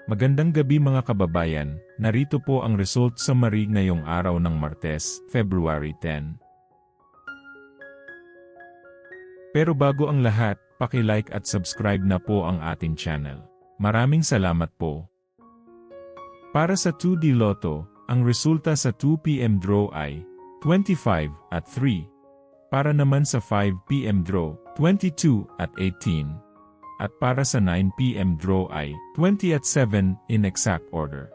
Magandang gabi mga kababayan, narito po ang result summary ngayong araw ng Martes, February 10. Pero bago ang lahat, paki-like at subscribe na po ang ating channel. Maraming salamat po. Para sa 2D Lotto, ang resulta sa 2 PM draw ay 25 at 3. Para naman sa 5 PM draw, 22 at 18. At para sa 9 PM draw ay 20 at 7 in exact order.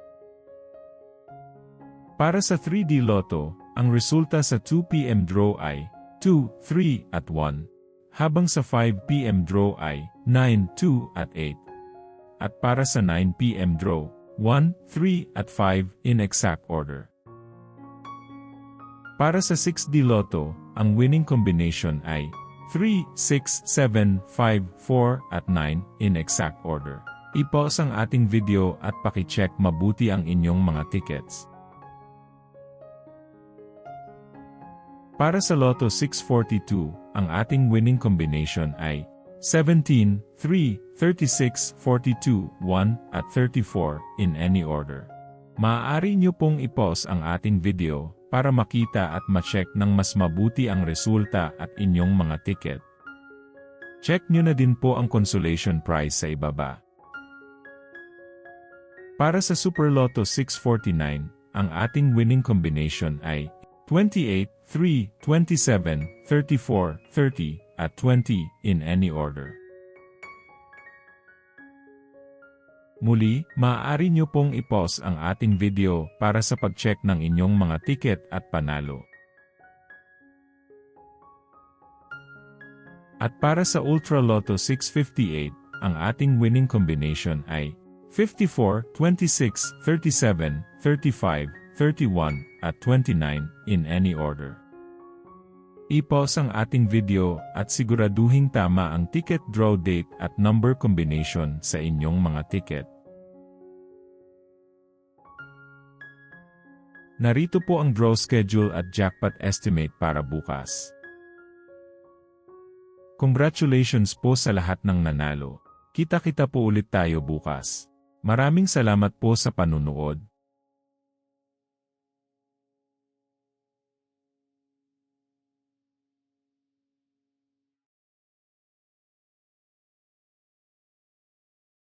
Para sa 3D Lotto, ang resulta sa 2 PM draw ay 2, 3 at 1. Habang sa 5 PM draw ay 9, 2 at 8. At para sa 9 PM draw, 1, 3 at 5 in exact order. Para sa 6D Lotto, ang winning combination ay 3, 6, 7, 5, 4 at 9 in exact order. I-pause ang ating video at paki-check mabuti ang inyong mga tickets. Para sa Lotto 642, ang ating winning combination ay 17, 3, 36, 42, 1 at 34 in any order. Maaari nyo pong i-pause ang ating video para makita at ma-check ng mas mabuti ang resulta at inyong mga ticket. Check nyo na din po ang consolation prize sa ibaba. Para sa Super Lotto 649, ang ating winning combination ay 28, 3, 27, 34, 30, at 20 in any order. Muli, maaari nyo pong i-pause ang ating video para sa pag-check ng inyong mga ticket at panalo. At para sa Ultra Lotto 658, ang ating winning combination ay 54, 26, 37, 35, 31, at 29 in any order. I-pause ang ating video at siguraduhing tama ang ticket draw date at number combination sa inyong mga ticket. Narito po ang draw schedule at jackpot estimate para bukas. Congratulations po sa lahat ng nanalo. Kita-kita po ulit tayo bukas. Maraming salamat po sa panunood.